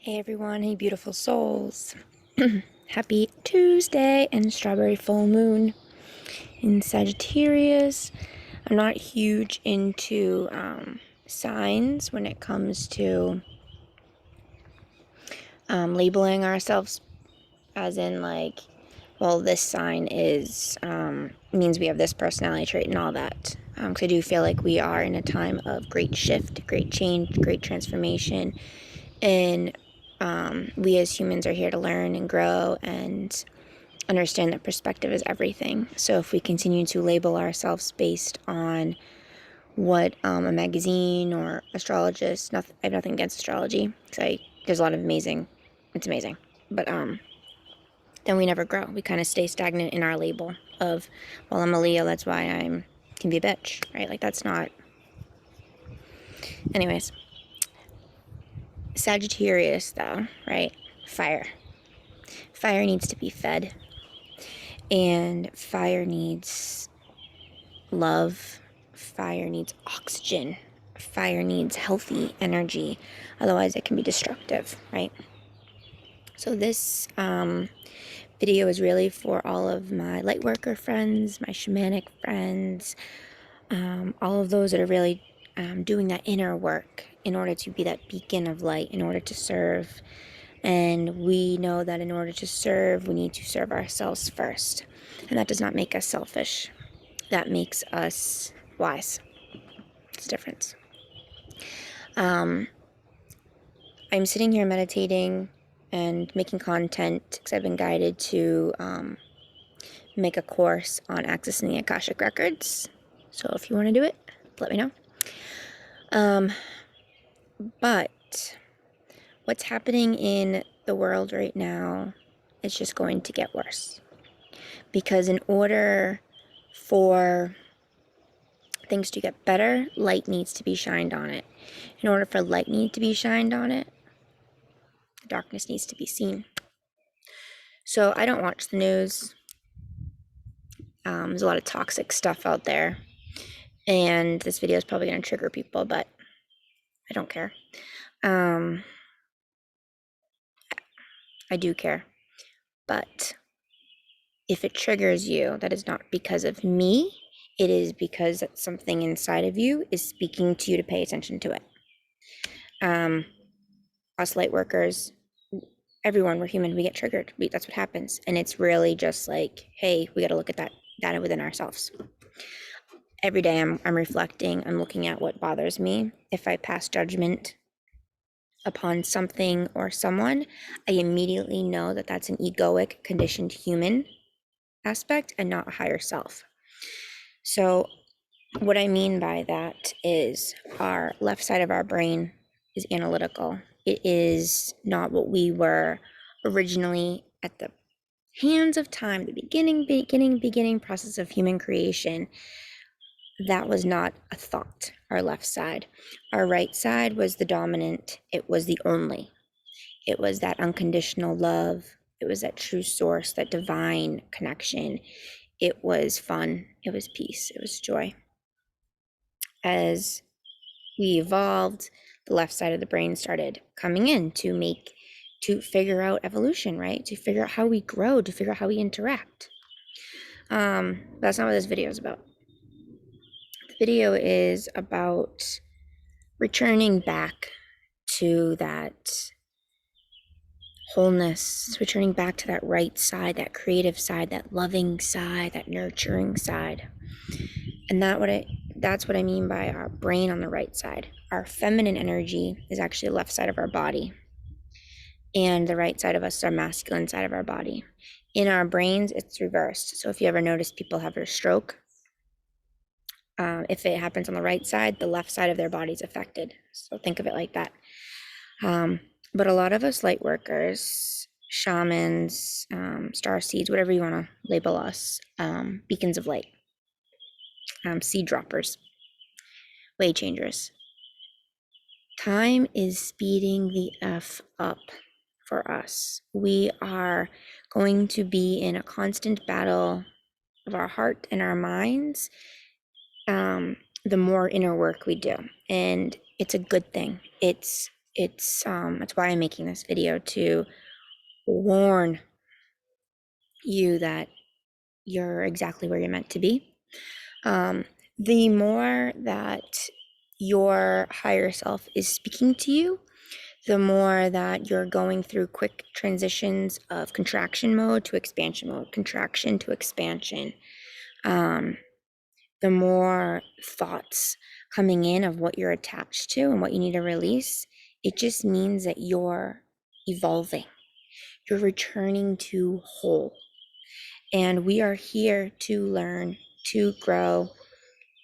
Hey everyone, hey beautiful souls. Happy Tuesday and strawberry full moon in Sagittarius. I'm not huge into signs when it comes to labeling ourselves, as in like, well, this sign is means we have this personality trait and all that. Because I do feel like we are in a time of great shift, great change, great transformation, and we as humans are here to learn and grow and understand that perspective is everything. So if we continue to label ourselves based on what a magazine or astrologist, I have nothing against astrology, because there's a lot of it's amazing, but then we never grow. We kind of stay stagnant in our label of, well, I'm a Leo, that's why I can be a bitch, right? Like, that's not. Anyways, Sagittarius, though, right? Fire. Fire needs to be fed, and fire needs love. Fire needs oxygen. Fire needs healthy energy. Otherwise, it can be destructive, right? So this video is really for all of my lightworker friends, my shamanic friends, all of those that are really doing that inner work in order to be that beacon of light, in order to serve. And we know that in order to serve, we need to serve ourselves first. And that does not make us selfish. That makes us wise. It's a difference. I'm sitting here meditating and making content because I've been guided to make a course on accessing the Akashic Records. So if you want to do it, let me know. But what's happening in the world right now is just going to get worse. Because in order for things to get better, light needs to be shined on it. In order for light to be shined on it, darkness needs to be seen. So I don't watch the news. There's a lot of toxic stuff out there. And this video is probably going to trigger people, but I don't care. I do care. But if it triggers you, that is not because of me. It is because something inside of you is speaking to you to pay attention to it. Us light workers, everyone, we're human, we get triggered. That's what happens. And it's really just like, hey, we got to look at that data within ourselves. Every day I'm reflecting, I'm looking at what bothers me. If I pass judgment upon something or someone, I immediately know that that's an egoic, conditioned human aspect and not a higher self. So what I mean by that is our left side of our brain is analytical. It is not what we were originally at the hands of time, the beginning process of human creation. That was not a thought, our left side. Our right side was the dominant. It was the only. It was that unconditional love. It was that true source, that divine connection. It was fun. It was peace. It was joy. As we evolved, the left side of the brain started coming in to figure out evolution, right? To figure out how we grow, to figure out how we interact. That's not what this video is about. The video is about returning back to that wholeness, returning back to that right side, that creative side, that loving side, that nurturing side. And that's what I mean by our brain on the right side. Our feminine energy is actually the left side of our body. And the right side of us is our masculine side of our body. In our brains, it's reversed. So if you ever notice people have a stroke, if it happens on the right side, the left side of their body is affected. So think of it like that. But a lot of us light workers, shamans, star seeds, whatever you want to label us, beacons of light, seed droppers, way changers. Time is speeding the F up for us. We are going to be in a constant battle of our heart and our minds, the more inner work we do. And it's a good thing. It's It's that's why I'm making this video, to warn you that you're exactly where you're meant to be. The more that your higher self is speaking to you, the more that you're going through quick transitions of contraction mode to expansion mode, contraction to expansion, the more thoughts coming in of what you're attached to and what you need to release, it just means that you're evolving. You're returning to whole. And we are here to learn, to grow,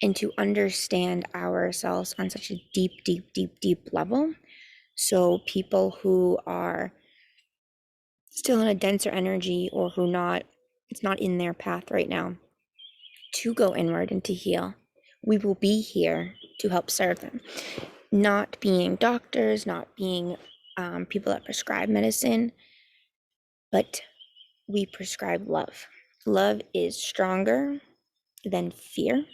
and to understand ourselves on such a deep, deep, deep, deep level. So people who are still in a denser energy, or who it's not in their path right now, to go inward and to heal, we will be here to help serve them. Not being doctors, not being people that prescribe medicine, but we prescribe love. Love is stronger than fear,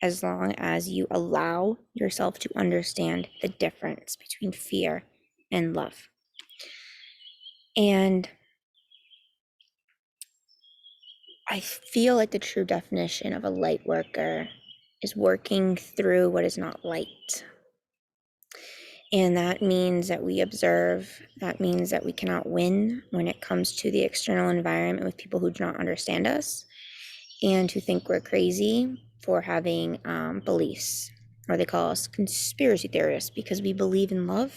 as long as you allow yourself to understand the difference between fear and love. And I feel like the true definition of a light worker is working through what is not light. And that means that we observe. That means that we cannot win when it comes to the external environment with people who do not understand us and who think we're crazy for having beliefs, or they call us conspiracy theorists, because we believe in love,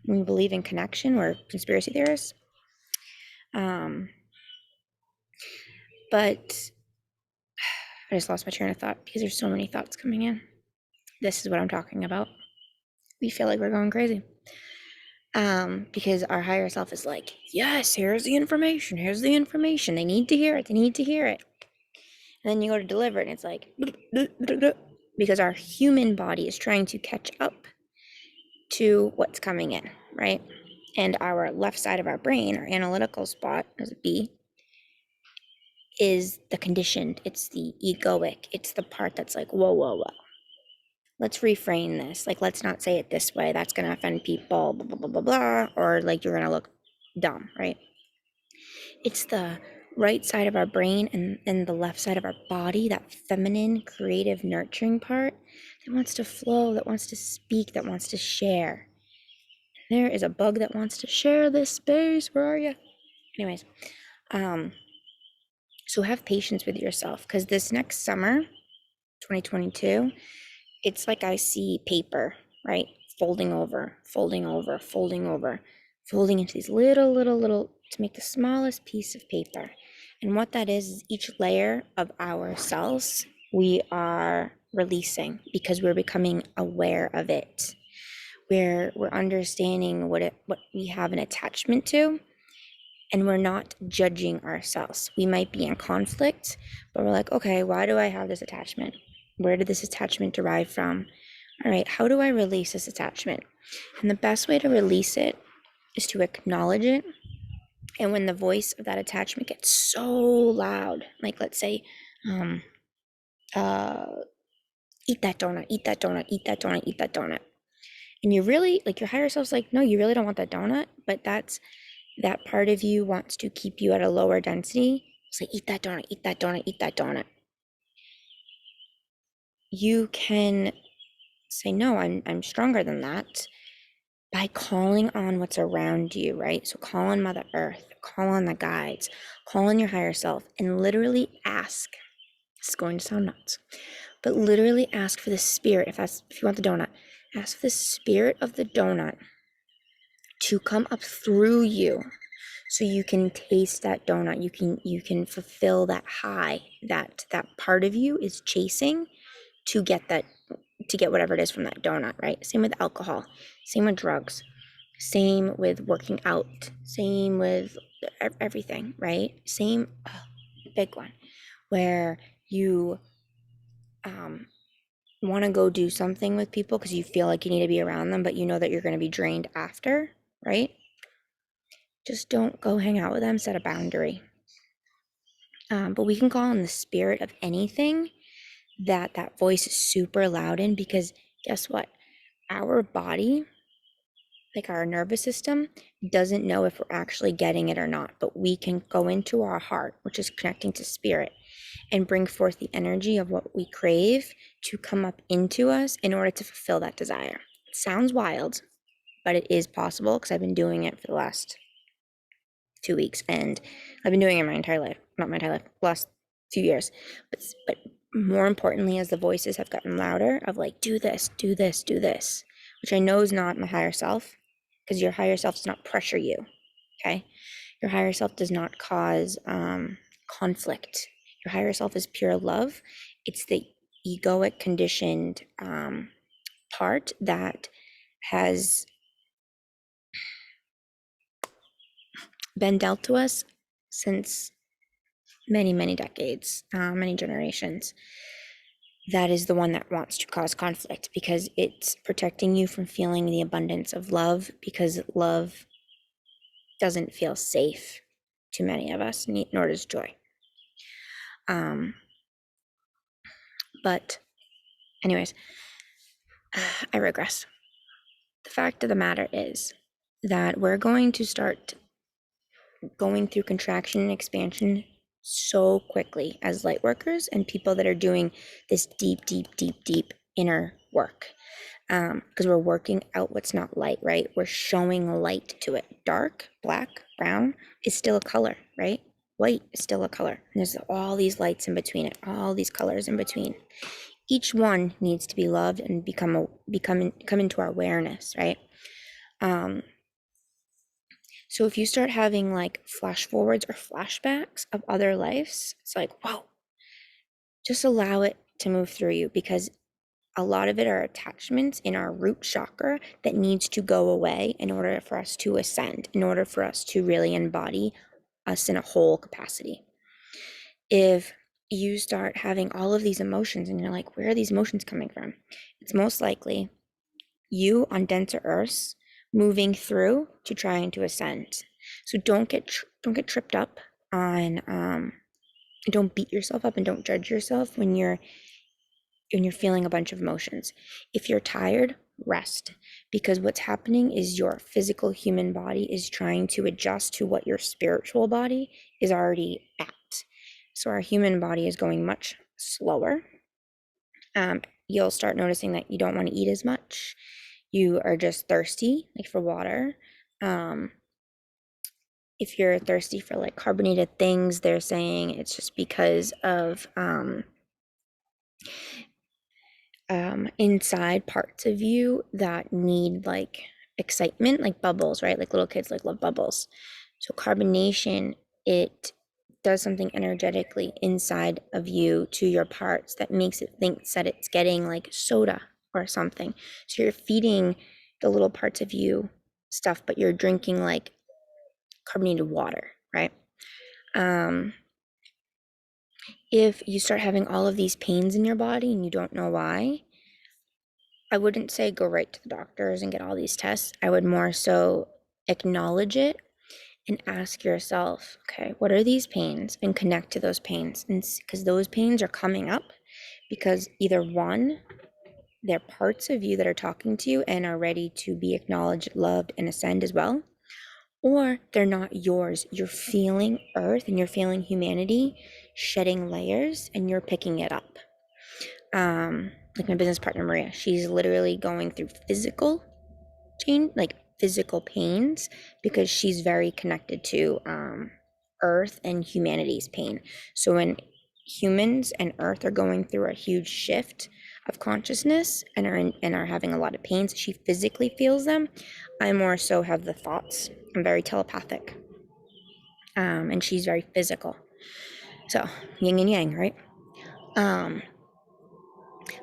we believe in connection. We're conspiracy theorists. But I just lost my train of thought because there's so many thoughts coming in. This is what I'm talking about. We feel like we're going crazy. Because our higher self is like, yes, here's the information. Here's the information. They need to hear it. They need to hear it. And then you go to deliver it, and it's like, because our human body is trying to catch up to what's coming in, right? And our left side of our brain, our analytical spot, as a B, is the conditioned. It's the egoic. It's the part that's like, whoa, whoa, whoa. Let's reframe this. Like, let's not say it this way. That's going to offend people, blah, blah, blah, blah, blah. Or like, you're going to look dumb, right? It's the right side of our brain and the left side of our body, that feminine, creative, nurturing part that wants to flow, that wants to speak, that wants to share. There is a bug that wants to share this space. Where are you? Anyways, so have patience with yourself, because this next summer, 2022, it's like I see paper, right? Folding over, folding over, folding over, folding into these little, to make the smallest piece of paper. And what that is each layer of our cells we are releasing, because we're becoming aware of it. We're understanding what we have an attachment to, and we're not judging ourselves. We might be in conflict, but we're like, okay, why do I have this attachment? Where did this attachment derive from? All right, how do I release this attachment? And the best way to release it is to acknowledge it. And when the voice of that attachment gets so loud, like let's say, eat that donut, eat that donut, eat that donut, eat that donut. And you really, like, your higher self's like, no, you really don't want that donut, but that part of you wants to keep you at a lower density. It's like, eat that donut, eat that donut, eat that donut. You can say, no, I'm stronger than that, by calling on what's around you, right? So call on Mother Earth, call on the guides, call on your higher self, and literally ask. This is going to sound nuts, but literally ask for the spirit. If you want the donut, ask for the spirit of the donut to come up through you, so you can taste that donut. You can fulfill that high that part of you is chasing to get whatever it is from that donut, right? Same with alcohol, same with drugs, same with working out, same with everything, right? Same, big one, where you want to go do something with people because you feel like you need to be around them, but you know that you're going to be drained after, right? Just don't go hang out with them. Set a boundary. But we can call on the spirit of anything that voice is super loud in, because guess what? Our body like our nervous system doesn't know if we're actually getting it or not, but we can go into our heart, which is connecting to spirit, and bring forth the energy of what we crave to come up into us in order to fulfill that desire. It sounds wild, but it is possible because I've been doing it for the last 2 weeks, and I've been doing it my entire life. Not my entire life, last few years. But more importantly, as the voices have gotten louder of like, do this, do this, do this, which I know is not my higher self, because your higher self does not pressure you, okay? Your higher self does not cause conflict. Your higher self is pure love. It's the egoic conditioned part that has been dealt to us since many, many decades, many generations. That is the one that wants to cause conflict because it's protecting you from feeling the abundance of love, because love doesn't feel safe to many of us, nor does joy. But anyways, I regress. The fact of the matter is that we're going to start going through contraction and expansion so quickly as light workers and people that are doing this deep, deep, deep, deep inner work. Because we're working out what's not light, right? We're showing light to it. Dark, black, brown is still a color, right? White is still a color. And there's all these lights in between it, all these colors in between. Each one needs to be loved and come into our awareness, right? So if you start having like flash forwards or flashbacks of other lives, it's like, whoa, just allow it to move through you, because a lot of it are attachments in our root chakra that needs to go away in order for us to ascend, in order for us to really embody us in a whole capacity. If you start having all of these emotions and you're like, where are these emotions coming from? It's most likely you on denser earths moving through to trying to ascend. So don't get tripped up on don't beat yourself up and don't judge yourself when you're feeling a bunch of emotions. If you're tired, rest, because what's happening is your physical human body is trying to adjust to what your spiritual body is already at. So our human body is going much slower. You'll start noticing that you don't want to eat as much. You are just thirsty, like for water. If you're thirsty for like carbonated things, they're saying it's just because of inside parts of you that need like excitement, like bubbles, right? Like little kids like love bubbles. So carbonation, it does something energetically inside of you to your parts that makes it think that it's getting like soda or something. So you're feeding the little parts of you stuff, but you're drinking like carbonated water, right? If you start having all of these pains in your body and you don't know why, I wouldn't say go right to the doctors and get all these tests. I would more so acknowledge it and ask yourself, okay, what are these pains? And connect to those pains. And because those pains are coming up because either one, they're parts of you that are talking to you and are ready to be acknowledged, loved, and ascend as well, or they're not yours. You're feeling earth and you're feeling humanity shedding layers and you're picking it up. Like my business partner Maria, she's literally going through physical change, like physical pains, because she's very connected to earth and humanity's pain. So when humans and earth are going through a huge shift of consciousness and are having a lot of pains, she physically feels them. I more so have the thoughts. I'm very telepathic, and she's very physical. So yin and yang, right?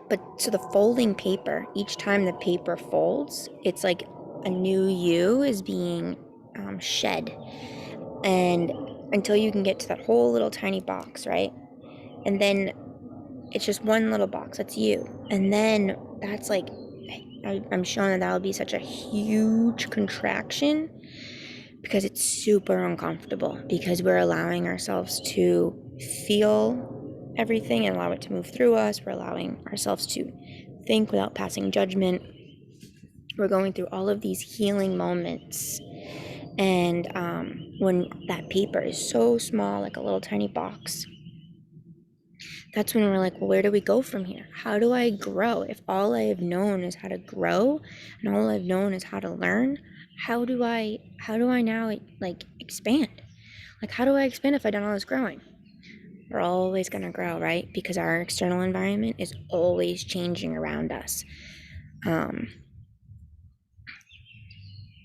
But so the folding paper, each time the paper folds, it's like a new you is being shed. And until you can get to that whole little tiny box, right? And then it's just one little box, that's you. And then that's like, I'm shown that that'll be such a huge contraction because it's super uncomfortable, because we're allowing ourselves to feel everything and allow it to move through us. We're allowing ourselves to think without passing judgment. we're going through all of these healing moments. And when that paper is so small, like a little tiny box, that's when we're like, well, where do we go from here? How do I grow? If all I have known is how to grow and all I've known is how to learn, how do I now like expand? Like, how do I expand if I don't know this growing? We're always going to grow, right? Because our external environment is always changing around us.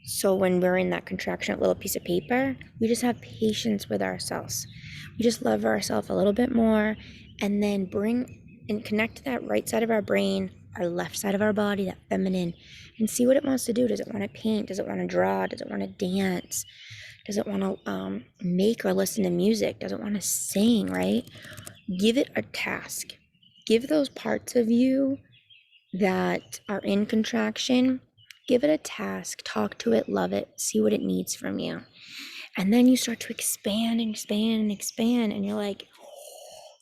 So when we're in that contraction, little piece of paper, we just have patience with ourselves. We just love ourselves a little bit more, and then bring and connect to that right side of our brain, our left side of our body, that feminine, and see what it wants to do. Does it want to paint? Does it want to draw? Does it want to dance? Does it want to make or listen to music? Does it want to sing, right? Give it a task. Give those parts of you that are in contraction, give it a task, talk to it, love it, see what it needs from you. And then you start to expand and expand and expand, and you're like,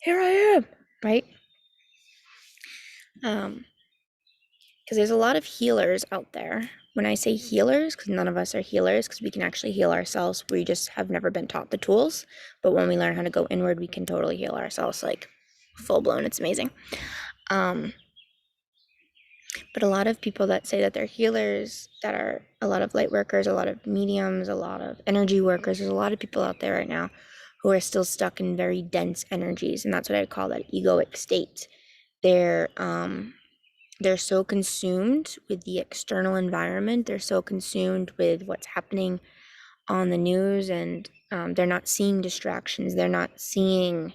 here I am, right? Because there's a lot of healers out there. When I say healers, because none of us are healers, because we can actually heal ourselves, we just have never been taught the tools. But when we learn how to go inward, we can totally heal ourselves, like full blown. It's amazing. But a lot of people that say that they're healers, that are a lot of light workers, a lot of mediums, a lot of energy workers, there's a lot of people out there right now who are still stuck in very dense energies, and that's what I call that egoic state. They're so consumed with the external environment, they're so consumed with what's happening on the news, and they're not seeing distractions, they're not seeing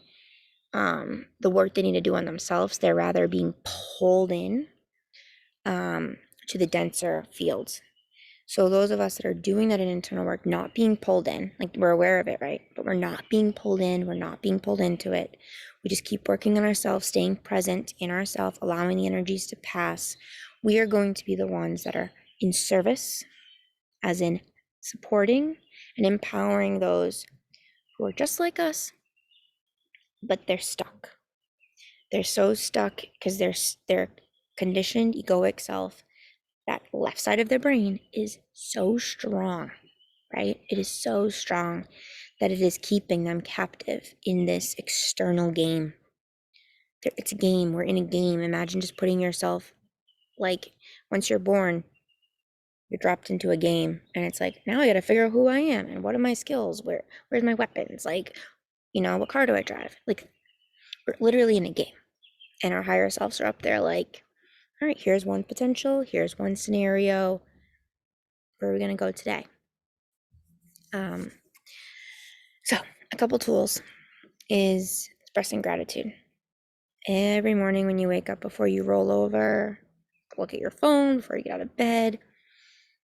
the work they need to do on themselves. They're rather being pulled in to the denser fields. So those of us that are doing that in internal work, not being pulled in, like we're aware of it, right? But we're not being pulled in, we're not being pulled into it. We just keep working on ourselves, staying present in ourselves, allowing the energies to pass. We are going to be the ones that are in service, as in supporting and empowering those who are just like us, but they're stuck. They're so stuck because their conditioned egoic self, that left side of their brain, is so strong, right? It is so strong that it is keeping them captive in this external game. It's a game. We're in a game. Imagine just putting yourself, like, once you're born, you're dropped into a game, and it's like, now I gotta figure out who I am and what are my skills, where's my weapons, like, what car do I drive? Like, we're literally in a game, and our higher selves are up there like, all right, here's one potential, here's one scenario, where are we gonna go today? So a couple tools is expressing gratitude. Every morning when you wake up, before you roll over, look at your phone, before you get out of bed,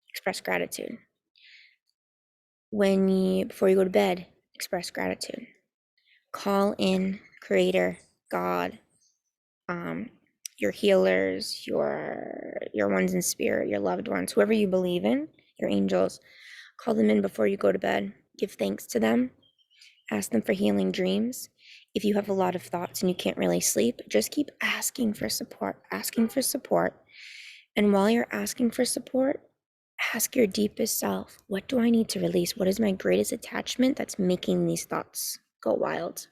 express gratitude. Before you go to bed, express gratitude. Call in Creator, God, your healers, your ones in spirit, your loved ones, whoever you believe in, your angels. Call them in before you go to bed. Give thanks to them. Ask them for healing dreams. If you have a lot of thoughts and you can't really sleep, just keep asking for support, asking for support. And while you're asking for support, ask your deepest self, what do I need to release? What is my greatest attachment that's making these thoughts go wild?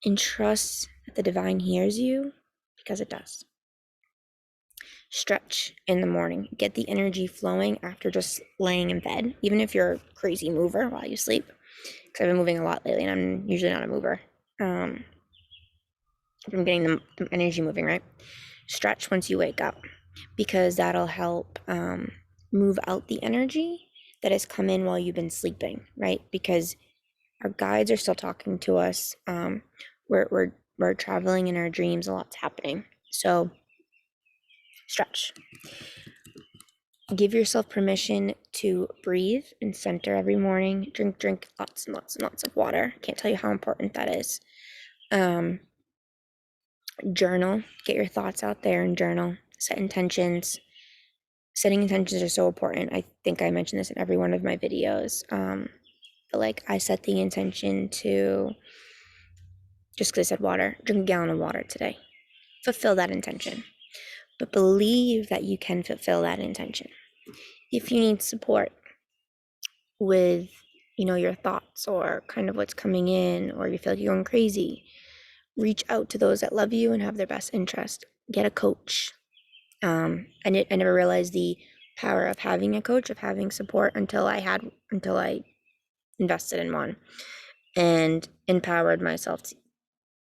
And trust that the divine hears you, because it does. Stretch in the morning. Get the energy flowing after just laying in bed, even if you're a crazy mover while you sleep. Because I've been moving a lot lately, and I'm usually not a mover. I'm getting the energy moving, right? Stretch once you wake up, because that'll help move out the energy that has come in while you've been sleeping, right? Because our guides are still talking to us. We're traveling in our dreams. A lot's happening. So stretch. Give yourself permission to breathe and center every morning. Drink lots and lots and lots of water. Can't tell you how important that is. Journal. Get your thoughts out there and journal. Set intentions. Setting intentions are so important. I think I mentioned this in every one of my videos. But like, I set the intention to, just because I said water, drink a gallon of water today. Fulfill that intention. but believe that you can fulfill that intention. If you need support with, your thoughts or kind of what's coming in, or you feel like you're going crazy, reach out to those that love you and have their best interest. Get a coach. I never realized the power of having a coach, of having support until I invested in one and empowered myself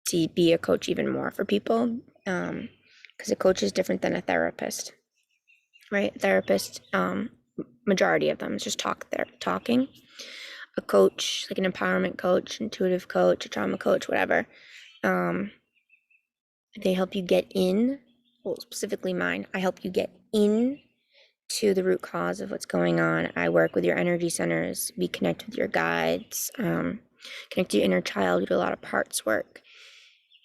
to be a coach even more for people. Because a coach is different than a therapist, right? Therapist, majority of them is just talking. A coach, like an empowerment coach, intuitive coach, a trauma coach, whatever, they help you get in. Well, specifically mine, I help you get in to the root cause of what's going on. I work with your energy centers. We connect with your guides, connect to your inner child. We do a lot of parts work.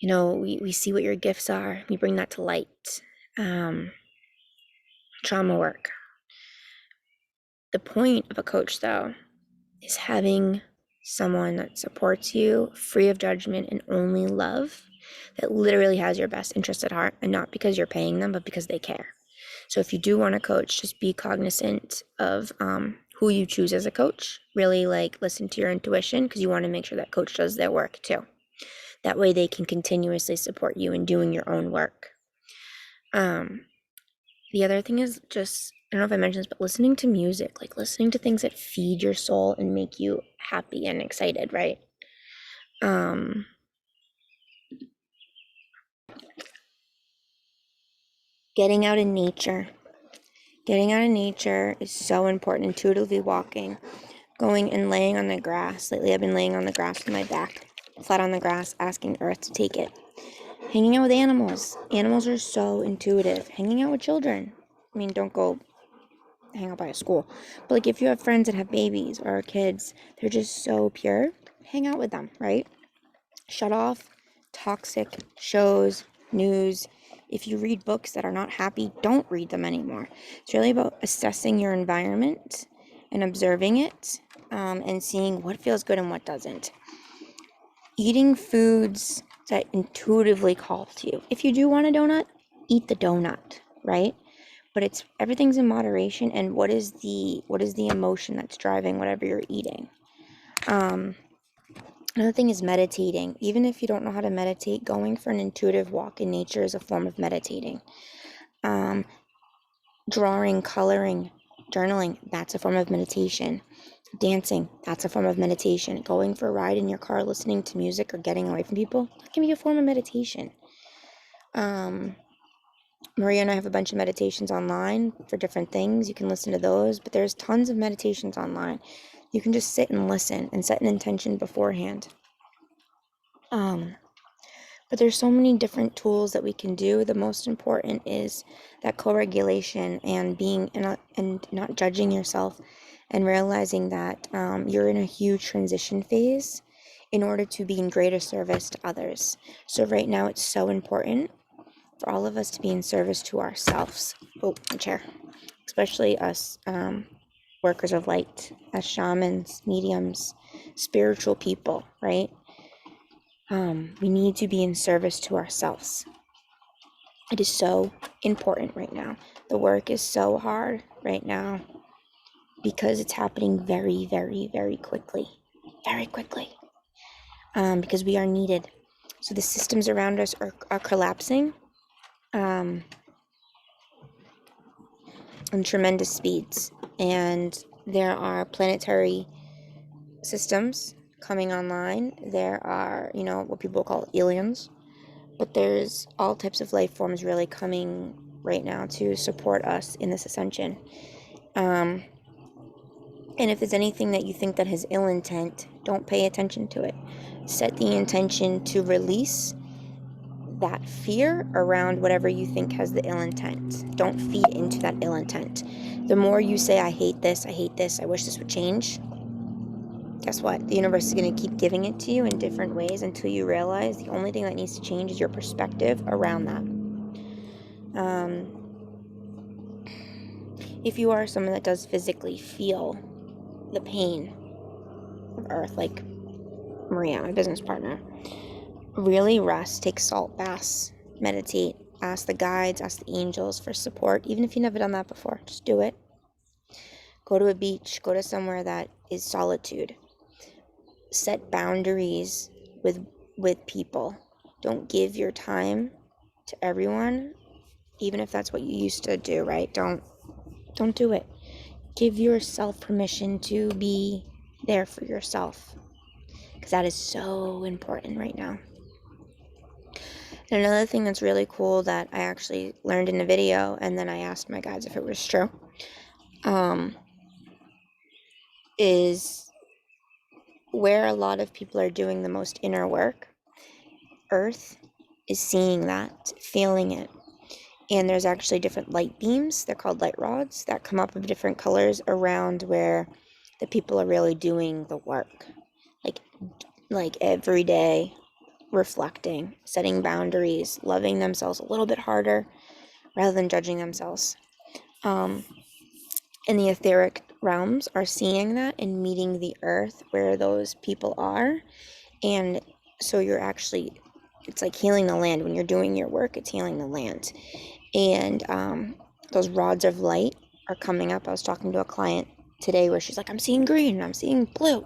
We see what your gifts are. We bring that to light. Trauma work. The point of a coach, though, is having someone that supports you, free of judgment and only love, that literally has your best interest at heart, and not because you're paying them, but because they care. So if you do want a coach, just be cognizant of who you choose as a coach. Really listen to your intuition, because you want to make sure that coach does their work too. That way they can continuously support you in doing your own work. The other thing is just, I don't know if I mentioned this, but listening to music, listening to things that feed your soul and make you happy and excited, right? Getting out in nature. Getting out in nature is so important. Intuitively walking, going and laying on the grass. Lately I've been laying on the grass with my back flat on the grass, asking Earth to take it. Hanging out with animals. Animals are so intuitive. Hanging out with children. I mean, don't go hang out by a school, but if you have friends that have babies or kids, they're just so pure. Hang out with them, right? Shut off toxic shows, news. If you read books that are not happy, don't read them anymore. It's really about assessing your environment and observing it, and seeing what feels good and what doesn't. Eating foods that intuitively call to you. If you do want a donut, eat the donut, right? But everything's in moderation, and what is the emotion that's driving whatever you're eating. Another thing is meditating. Even if you don't know how to meditate, going for an intuitive walk in nature is a form of meditating. Drawing, coloring, journaling, that's a form of meditation. Dancing, that's a form of meditation. Going for a ride in your car, listening to music, or getting away from people, that can be a form of meditation. Maria and I have a bunch of meditations online for different things. You can listen to those, but there's tons of meditations online. You can just sit and listen and set an intention beforehand. But there's so many different tools that we can do. The most important is that co-regulation and being and not judging yourself, and realizing that you're in a huge transition phase in order to be in greater service to others. So right now it's so important for all of us to be in service to ourselves. Oh, my chair. Especially us workers of light, as shamans, mediums, spiritual people, right? We need to be in service to ourselves. It is so important right now. The work is so hard right now because it's happening very, very, very quickly. Very quickly. Because we are needed. So the systems around us are collapsing in tremendous speeds. And there are planetary systems coming online. There are, what people call aliens. But there's all types of life forms really coming right now to support us in this ascension. And if there's anything that you think that has ill intent, don't pay attention to it. Set the intention to release that fear around whatever you think has the ill intent. Don't feed into that ill intent. The more you say, I hate this, I wish this would change, guess what? The universe is going to keep giving it to you in different ways until you realize the only thing that needs to change is your perspective around that. If you are someone that does physically feel the pain of Earth, like Maria, my business partner, really rest, take salt baths, meditate, Ask the guides, ask the angels for support, even if you've never done that before. Just do it. Go to a beach, go to somewhere that is solitude. Set boundaries with people. Don't give your time to everyone, even if that's what you used to do, right? Don't do it. Give yourself permission to be there for yourself, because that is so important right now. And another thing that's really cool that I actually learned in a video, and then I asked my guides if it was true, is where a lot of people are doing the most inner work, Earth is seeing that, feeling it. And there's actually different light beams, they're called light rods, that come up of different colors around where the people are really doing the work. Like every day, reflecting, setting boundaries, loving themselves a little bit harder rather than judging themselves. And the etheric realms are seeing that and meeting the earth where those people are. And so you're actually, it's like healing the land. When you're doing your work, it's healing the land. And those rods of light are coming up. I was talking to a client today where she's like, I'm seeing green, I'm seeing blue,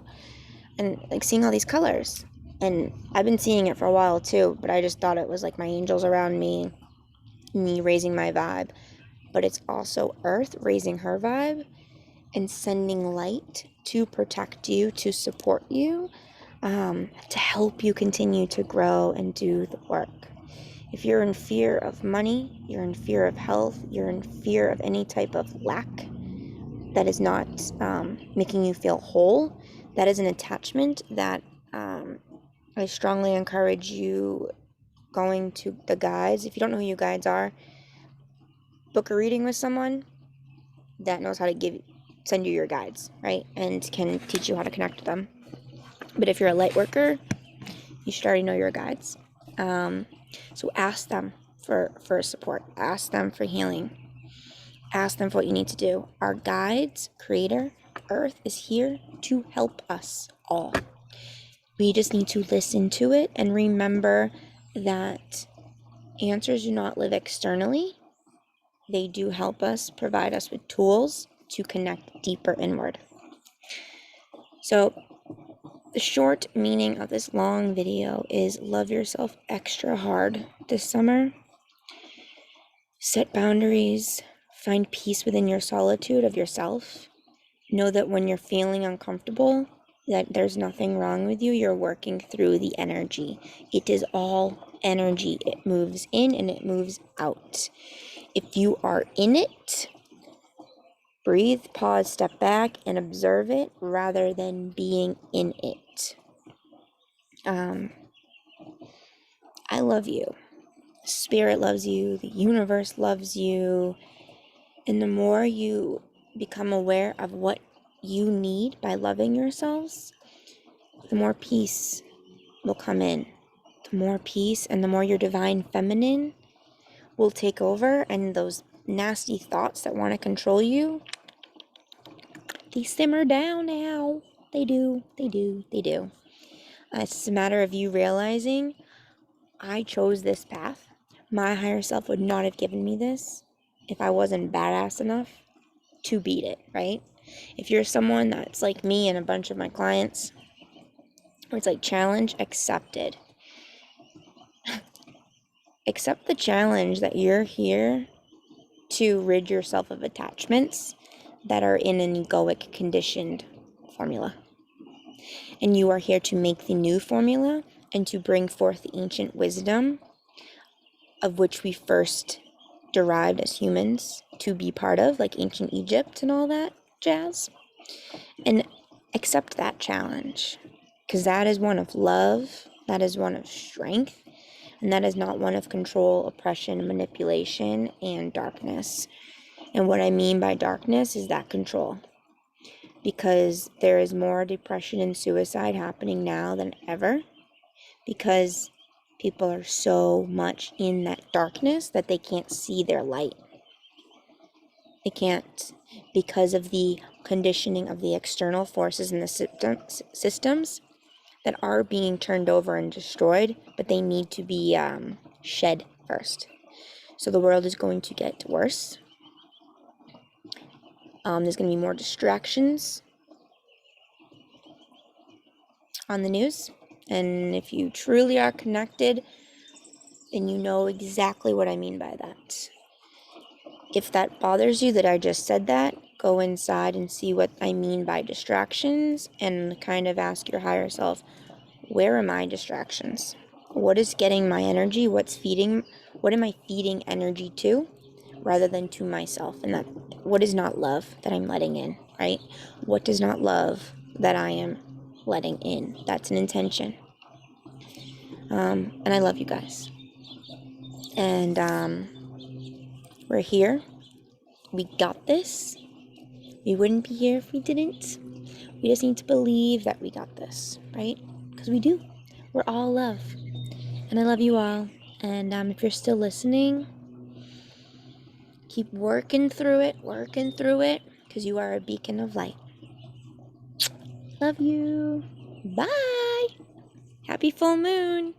and like seeing all these colors. And I've been seeing it for a while too, but I just thought it was like my angels around me raising my vibe. But it's also Earth raising her vibe and sending light to protect you, to support you, to help you continue to grow and do the work. If you're in fear of money, you're in fear of health, you're in fear of any type of lack that is not making you feel whole, that is an attachment that I strongly encourage you going to the guides. If you don't know who your guides are, book a reading with someone that knows how to send you your guides, right? And can teach you how to connect with them. But if you're a light worker, you should already know your guides. So ask them for support. Ask them for healing. Ask them for what you need to do. Our guides, Creator, Earth is here to help us all. We just need to listen to it and remember that answers do not live externally. They do help us, provide us with tools to connect deeper inward. So the short meaning of this long video is love yourself extra hard this summer. Set boundaries. Find peace within your solitude of yourself. Know that when you're feeling uncomfortable, that there's nothing wrong with you. You're working through the energy. It is all energy. It moves in and it moves out. If you are in it, breathe, pause, step back, and observe it rather than being in it. I love you. Spirit loves you. The universe loves you. And the more you become aware of what you need by loving yourselves, the more peace will come in. The more peace and the more your divine feminine will take over, and those nasty thoughts that want to control you, they simmer down now. They do. It's a matter of you realizing, I chose this path. My higher self would not have given me this if I wasn't badass enough to beat it, right? If you're someone that's like me and a bunch of my clients, where it's like challenge accepted. Accept the challenge that you're here to rid yourself of attachments that are in an egoic conditioned formula. And you are here to make the new formula and to bring forth the ancient wisdom of which we first derived as humans to be part of, like ancient Egypt and all that jazz. And accept that challenge, because that is one of love, that is one of strength, and that is not one of control, oppression, manipulation, and darkness. And what I mean by darkness is that control, because there is more depression and suicide happening now than ever, because people are so much in that darkness that they can't see their light. They can't, because of the conditioning of the external forces in the systems that are being turned over and destroyed, but they need to be shed first. So the world is going to get worse. There's going to be more distractions on the news. And if you truly are connected, then you know exactly what I mean by that. If that bothers you that I just said that, go inside and see what I mean by distractions and kind of ask your higher self, where are my distractions? What is getting my energy? What am I feeding energy to rather than to myself? And that, what is not love that I'm letting in, right? What does not love that I am letting in? That's an intention. And I love you guys. And we're here. We got this. We wouldn't be here if we didn't. We just need to believe that we got this, right? Because we do. We're all love. And I love you all. And if you're still listening, keep working through it, because you are a beacon of light. Love you. Bye. Happy full moon.